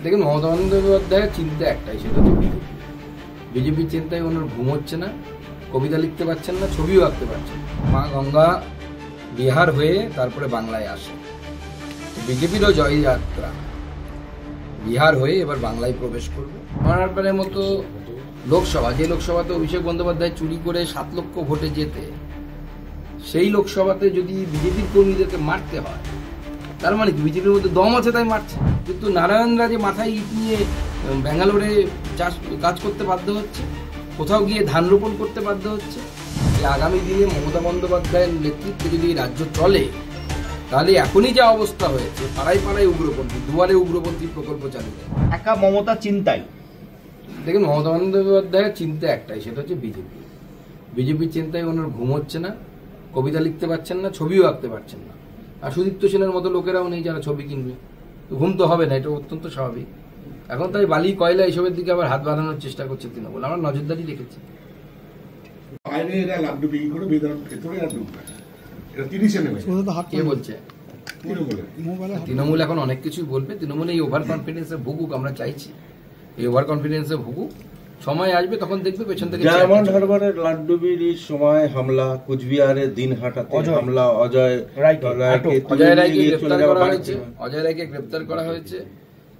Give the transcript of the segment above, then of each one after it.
দেখুন, মমতা বন্দ্যোপাধ্যায়ের চিন্তা একটাই, সেটা হচ্ছে বিজেপি। বিজেপির চিন্তায় ওনার ঘুম হচ্ছে না, কবিতা লিখতে পারছেন না, ছবিও আঁকতে পারছেন না। মা গঙ্গা বিহার হয়ে তারপরে বাংলায় আসে, বিজেপিরও জয়যাত্রা বিহার হয়ে এবার বাংলায় প্রবেশ করবে। মহারাট্টারের মতো লোকসভা, যে লোকসভাতে অভিষেক বন্দ্যোপাধ্যায় চুরি করে 7 লক্ষ ভোটে জেতে, সেই লোকসভাতে যদি বিজেপির কর্মীদেরকে মারতে হয়, তার মানে কি বিজেপির মধ্যে দম আছে তাই মারছে। কিন্তু নারায়ণরা যে মাথায় ইট নিয়ে ব্যাঙ্গালোরে কাজ করতে বাধ্য হচ্ছে, কোথাও গিয়ে ধান রোপণ করতে বাধ্য হচ্ছে, আগামী দিনে মমতা বন্দ্যোপাধ্যায়ের নেতৃত্বে যদি রাজ্য চলে, তাহলে এখনই যা অবস্থা হয়েছে, পাড়ায় পাড়ায় উগ্রপন্থী, দুয়ারে উগ্রপন্থী প্রকল্প চালু হয়। একা মমতা চিন্তাই। দেখুন, মমতা বন্দ্যোপাধ্যায়ের চিন্তা একটাই, সেটা হচ্ছে বিজেপি। বিজেপির চিন্তায় ওনার ঘুম হচ্ছে না, কবিতা লিখতে পারছেন না, ছবিও আঁকতে পারছেন না। আর সুদীপ্ত সেনের মতো লোকেরাও নেই যারা ছবি কিনবে, ঘুম তো হবে না, এটা অত্যন্ত স্বাভাবিক। এখন তাই বালি কয়লা এসবের দিকে আবার হাত বাঁধানোর চেষ্টা করছে তৃণমূল, আমরা নজরদারি রেখেছি। কে বলছে? তৃণমূল এখন অনেক কিছুই বলবে। তৃণমূল এই ওভার কনফিডেন্সে ভুগুক, আমরা চাইছি এই ওভার কনফিডেন্সে ভুগুক। সময় আসবে তখন দেখবে পেছন থেকে। ডায়মন্ড হারবারের লাড্ডু বিড়ির সময় হামলা, কুচবিহারের দিনহাটাতে হামলা, অজয় রায়কে গ্রেপ্তার করা হয়েছে। অজয় রায়কে গ্রেপ্তার করা হয়েছে।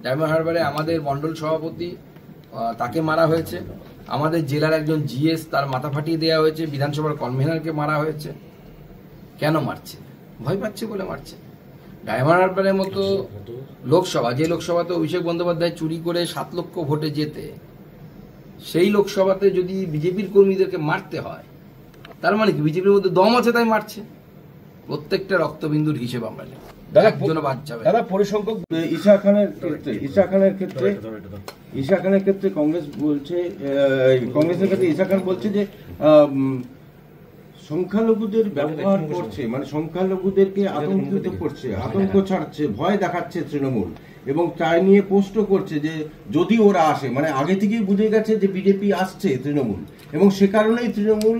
ডায়মন্ড হারবারে আমাদের মন্ডল সভাপতি, তাকে মারা হয়েছে। আমাদের জেলার একজন জিএস, তার মাথা ফাটিয়ে দেওয়া হয়েছে। বিধানসভার কনভেনারকে মারা হয়েছে। কেন মারছে? ভয় পাচ্ছে বলে মারছে। ডায়মন্ড হারবারের মতো লোকসভা, যে লোকসভাতে অভিষেক বন্দ্যোপাধ্যায় চুরি করে 7 লক্ষ ভোটে জেতে, সেই লোকসভাতে যদি বিজেপির কর্মীদেরকে মারতে হয়, তার মানে কি বিজেপির মধ্যে দম আছে তাই মারছে। প্রত্যেকটা রক্তবিন্দুর হিসেব আমরা নেব। দাদা পরিসংখ্যক ঈশা খানের ক্ষেত্রে কংগ্রেস বলছে, কংগ্রেসের ক্ষেত্রে ঈশা খান বলছে যে সংখ্যালঘুদের ব্যবহার করছে, মানে সংখ্যালঘুদেরকে আতঙ্কিত করছে, আতঙ্ক ছাড়ছে, ভয় দেখাচ্ছে তৃণমূল, এবং তাই নিয়ে পোস্টও করছে যে যদি ওরা আসে, মানে আগে থেকেই বুঝে গেছে যে বিজেপি আসছে তৃণমূল, এবং সে কারণেই তৃণমূল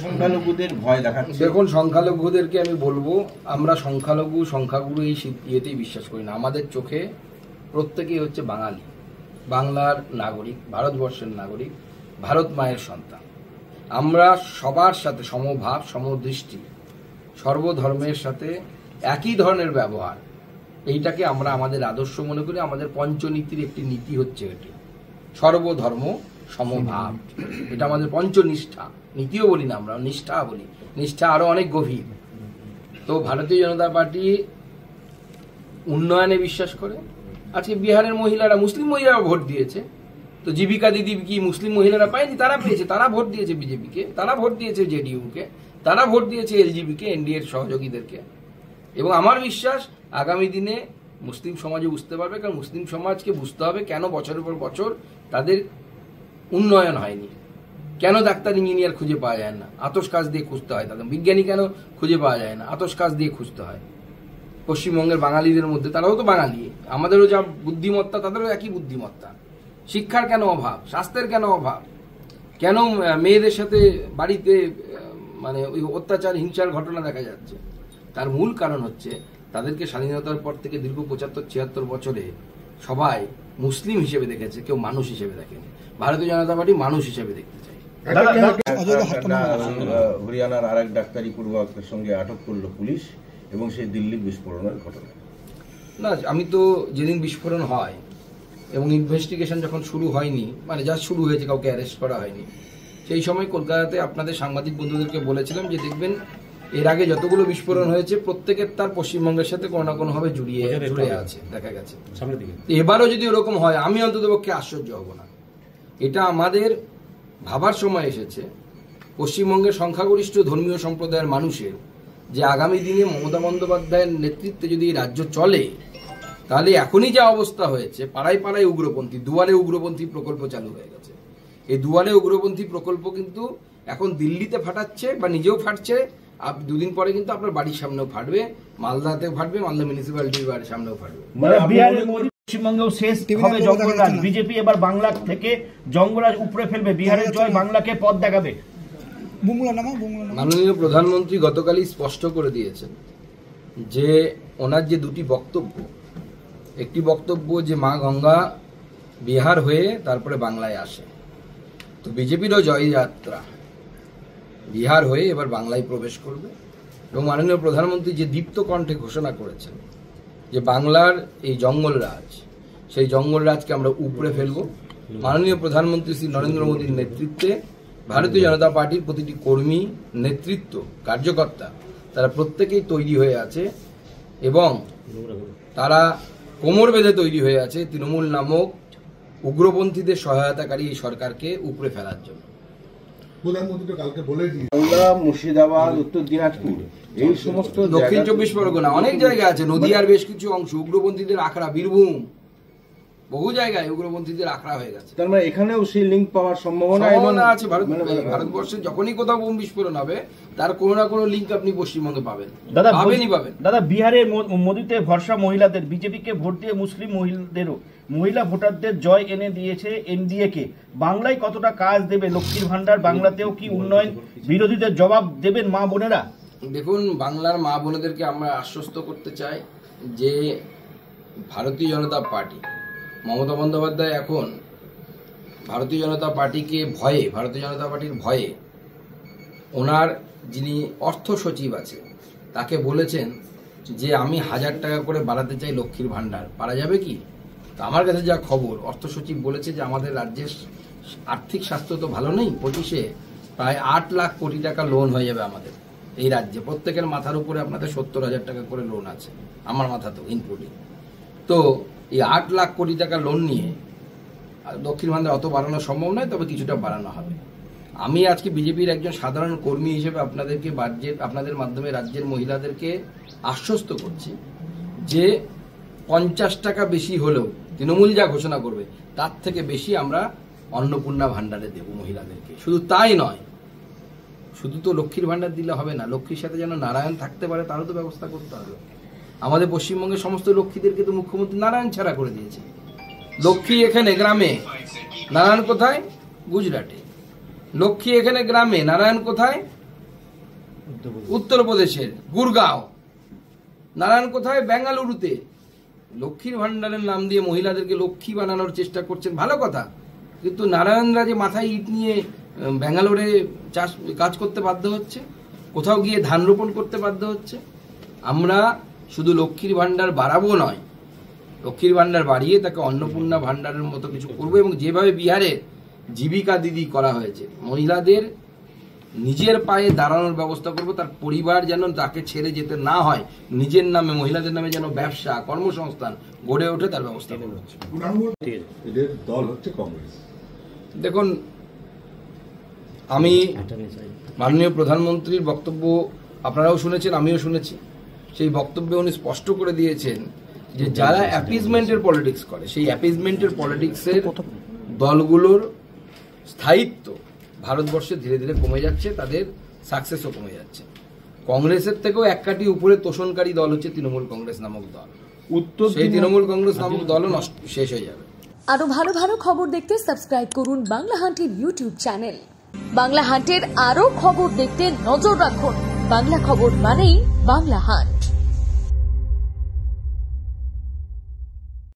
সংখ্যালঘুদের ভয় দেখাচ্ছে। দেখুন, সংখ্যালঘুদেরকে আমি বলবো, আমরা সংখ্যাগুরু এই ইয়েতেই বিশ্বাস করি না। আমাদের চোখে প্রত্যেকেই হচ্ছে বাঙালি, বাংলার নাগরিক, ভারতবর্ষের নাগরিক, ভারত মায়ের সন্তান। আমরা সবার সাথে সমভাব, সমদৃষ্টি, সর্বধর্মের সাথে একই ধরনের ব্যবহার, এইটাকে আমরা আমাদের আদর্শ মনে করি। আমাদের পঞ্চনীতির একটি নীতি হচ্ছে এটি, সর্বধর্ম সমভাব। এটা আমাদের পঞ্চনিষ্ঠা, নীতিও বলি না আমরা, নিষ্ঠা বলি। নিষ্ঠা আরো অনেক গভীর। তো ভারতীয় জনতা পার্টি উন্নয়নে বিশ্বাস করে। আজকে বিহারের মহিলারা, মুসলিম মহিলারা ভোট দিয়েছে, তো জীবিকা দিদি কি মুসলিম মহিলারা পায়নি? তারা পেয়েছে। তারা ভোট দিয়েছে বিজেপিকে, তারা ভোট দিয়েছে জেডিইউকে, তারা ভোট দিয়েছে এলজিবিকে, এনডিএর সহযোগীদেরকে। এবং আমার বিশ্বাস আগামী দিনে মুসলিম সমাজও বুঝতে পারবে, কারণ মুসলিম সমাজকে বুঝতে হবে কেন বছরের পর বছর তাদের উন্নয়ন হয়নি, কেন ডাক্তার ইঞ্জিনিয়ার খুঁজে পাওয়া যায় না, আতশ কাজ দিয়ে খুঁজতে হয় তাদের, বিজ্ঞানী কেন খুঁজে পাওয়া যায় না, আতশ কাজ দিয়ে খুঁজতে হয়। পশ্চিমবঙ্গের বাঙালিদের মধ্যে, তারাও তো বাঙালি, আমাদেরও যা বুদ্ধিমত্তা তাদেরও একই বুদ্ধিমত্তা। শিক্ষার কেন অভাব? স্বাস্থ্যের কেন অভাব? কেন মেয়েদের সাথে বাড়িতে মানে ওই অত্যাচার, হিংসার ঘটনা দেখা যাচ্ছে? তার মূল কারণ হচ্ছে তাদেরকে স্বাধীনতার পর থেকে দীর্ঘ 75-76 বছরে সবাই মুসলিম হিসেবে দেখেছে, কেউ মানুষ হিসেবে দেখেনি। ভারতীয় জনতা পার্টি মানুষ হিসেবে দেখতে চাই। হরিয়ানার আরেক ডাক্তারি পড়ুয়াদের সঙ্গে আটক করলো পুলিশ, এবং সেই দিল্লি বিস্ফোরণের ঘটনা। না, আমি তো যেদিন বিস্ফোরণ হয় এবং ইনভেস্টিগেশন যখন শুরু হয়নি, মানে যা শুরু হয়েছে, কাউকে অ্যারেস্ট করা হয়নি, সেই সময় কলকাতাতে আপনাদের সাংবাদিক বন্ধুদেরকে বলেছিলাম যে দেখবেন এর আগে যতগুলো বিস্ফোরণ হয়েছে প্রত্যেকের তার পশ্চিমবঙ্গের সাথে কোনো না কোনোভাবে জুড়ে আছে, দেখা গেছে। এবারও যদি ওরকম হয়, আমি অন্ততপক্ষে আশ্চর্য হব না। এটা আমাদের ভাবার সময় এসেছে পশ্চিমবঙ্গের সংখ্যাগরিষ্ঠ ধর্মীয় সম্প্রদায়ের মানুষের, যে আগামী দিনে মমতা বন্দ্যোপাধ্যায়ের নেতৃত্বে যদি রাজ্য চলে, তাহলে এখনই যা অবস্থা হয়েছে, পাড়ায় পাড়ায় উগ্রপন্থী, দুয়ারে উগ্রপন্থী প্রকল্প চালু হয়ে গেছে। এই দুয়ারে উগ্রপন্থী প্রকল্প কিন্তু এখন দিল্লিতে ফাটাচ্ছে বা নিজেও ফাটছে, দুদিন পরে কিন্তু আপনার বাড়ির সামনেও ফাটবে, মালদাতেও ফাটবে, মালদা মিউনিসিপ্যালিটির বাড়ির সামনেও ফাটবে। পশ্চিমবঙ্গেও শেষ হবে জঙ্গলরাজ। বিজেপি এবার বাংলা থেকে জঙ্গলরাজ উপড়ে ফেলবে, বিহারের জয় বাংলাকে পথ দেখাবে। মাননীয় প্রধানমন্ত্রী গতকালই স্পষ্ট করে দিয়েছেন যে ওনার যে দুটি বক্তব্য, একটি বক্তব্য যে মা গঙ্গা বিহার হয়ে তারপরে বাংলায় আসে, তো বিজেপিরও জয়যাত্রা বিহার হয়ে এবার বাংলায় প্রবেশ করবে এবং মাননীয় প্রধানমন্ত্রী যে দীপ্ত কণ্ঠে ঘোষণা করেছেন যে বাংলার এই জঙ্গলরাজ, সেই জঙ্গলরাজকে আমরা উপড়ে ফেলব। মাননীয় প্রধানমন্ত্রী শ্রী নরেন্দ্র মোদীর নেতৃত্বে ভারতীয় জনতা পার্টির প্রতিটি কর্মী, নেতৃত্ব, কার্যকর্তা তারা প্রত্যেকেই তৈরি হয়ে আছে এবং তারা কোমর বেঁধে তৈরি হয়ে আছে তৃণমূল নামক উগ্রপন্থীদের সহায়তাকারী এই সরকারকে উপড়ে ফেলার জন্য। বাংলা, মুর্শিদাবাদ, উত্তর দিনাজপুর, এই সমস্ত দক্ষিণ 24 পরগনা অনেক জায়গা আছে, নদীয়ার বেশ কিছু অংশ উগ্রপন্থীদের আখড়া, বীরভূম, বহু জায়গায় উগ্রপন্থীদের আখড়া হয়ে গেছে। তার মানে এখানেও সেই লিঙ্ক পাওয়ার সম্ভাবনা আছে। ভারতবর্ষে যখনই কোথাও বোম বিস্ফোরণ হবে তার কোনো না কোনো লিঙ্ক আপনি পশ্চিমবঙ্গে পাবেন, পাবেন। দাদা, বিহারের মোদিতে ভরসা মহিলাদের, বিজেপিকে ভোট দিয়ে মুসলিম মহিলা ভোটারদের জয় এনে দিয়েছে এনডিএ কে। বাংলায় কতটা কাজ দেবে লক্ষ্মীর ভান্ডার? বাংলাতেও কি উন্নয়ন? বিরোধীদের জবাব দেবেন মা বোনেরা? দেখুন, বাংলার মা বোনেদেরকে আমরা আশ্বস্ত করতে চাই যে ভারতীয় জনতা পার্টি, মমতা বন্দ্যোপাধ্যায় এখন ভারতীয় জনতা পার্টিকে ভয়ে, ভারতীয় জনতা পার্টির ভয়ে ওনার যিনি অর্থ সচিব আছে তাকে বলেছেন যে আমি 1000 টাকা করে বাড়াতে চাই লক্ষ্মীর ভান্ডার, পারা যাবে কি? তো আমার কাছে যা খবর, অর্থ সচিব বলেছে যে আমাদের রাজ্যের আর্থিক স্বাস্থ্য তো ভালো নেই, 25-এ প্রায় 8 লাখ কোটি টাকা লোন হয়ে যাবে আমাদের এই রাজ্যে। প্রত্যেকের মাথার উপরে আপনাদের 70,000 টাকা করে লোন আছে, আমার মাথা তো ইনক্লুডিং। তো এই 8 লাখ কোটি টাকা লোন নিয়ে লক্ষ্মীর ভান্ডার অত বাড়ানো সম্ভব নয়, তবে কিছুটা বাড়ানো হবে। আমি আজকে বিজেপির একজন সাধারণ কর্মী হিসেবে আপনাদের মাধ্যমে রাজ্যের মহিলাদেরকে আশ্বস্ত করছি যে 50 টাকা বেশি হলেও তৃণমূল যা ঘোষণা করবে তার থেকে বেশি আমরা অন্নপূর্ণা ভান্ডারে দেব মহিলাদেরকে। শুধু তাই নয়, শুধু তো লক্ষ্মীর ভান্ডার দিলে হবে না, লক্ষ্মীর সাথে যেন নারায়ণ থাকতে পারে তারও তো ব্যবস্থা করতে হবে। আমাদের পশ্চিমবঙ্গের সমস্ত লক্ষ্মীদেরকে তো মুখ্যমন্ত্রী নারায়ণ ছাড়া করে দিয়েছে। লক্ষ্মী এখানে গ্রামে, নারায়ণ কোথায়? গুজরাটে। লক্ষ্মী এখানে গ্রামে, নারায়ণ কোথায়? উত্তরপ্রদেশের গুরগাঁও। নারায়ণ কোথায়? বেঙ্গালুরুতে। লক্ষ্মীর ভান্ডারের নাম দিয়ে মহিলাদেরকে লক্ষ্মী বানানোর চেষ্টা করছেন, ভালো কথা, কিন্তু নারায়ণরা যে মাথায় ইট নিয়ে ব্যাঙ্গালোরে কাজ করতে বাধ্য হচ্ছে, কোথাও গিয়ে ধান রোপণ করতে বাধ্য হচ্ছে। আমরা শুধু লক্ষ্মীর ভান্ডার বাড়াবো নয়, লক্ষ্মীর ভান্ডার বাড়িয়ে তাকে অন্নপূর্ণা ভান্ডারের মতো কিছু করবো এবং যেভাবে বিহারে জীবিকা দিদি করা হয়েছে, মহিলাদের নিজের পায়ে দাঁড়ানোর ব্যবস্থা করব, তার পরিবার যেন তাকে ছেড়ে যেতে না হয়, নিজের নামে, মহিলাদের নামে যেন ব্যবসা, কর্মসংস্থান গড়ে ওঠে তার ব্যবস্থা করব। দল হচ্ছে কংগ্রেস। দেখুন, আমি মাননীয় প্রধানমন্ত্রীর বক্তব্য আপনারাও শুনেছেন, আমিও শুনেছি। সেই বক্তব্যে উনি স্পষ্ট করে দিয়েছেন যে যারা অ্যাপিজমেন্টের পলিটিক্স করে, সেই অ্যাপিজমেন্টের পলিটিক্সের দলগুলোর স্থায়িত্ব ভারতবর্ষে ধীরে ধীরে কমে যাচ্ছে, তাদের সাকসেসও কমে যাচ্ছে। কংগ্রেসের থেকেও এক কাঠি উপরে তোষণকারী দল হচ্ছে তৃণমূল কংগ্রেস নামক দল। সেই তৃণমূল কংগ্রেস নামক দলও শেষ হয়ে যাবে। আরো ভালো ভালো খবর দেখতে সাবস্ক্রাইব করুন বাংলা হান্টের ইউটিউব চ্যানেল। বাংলা হান্টের আরো খবর দেখতে নজর রাখুন। বাংলা খবর মানেই বাংলা হান্ট।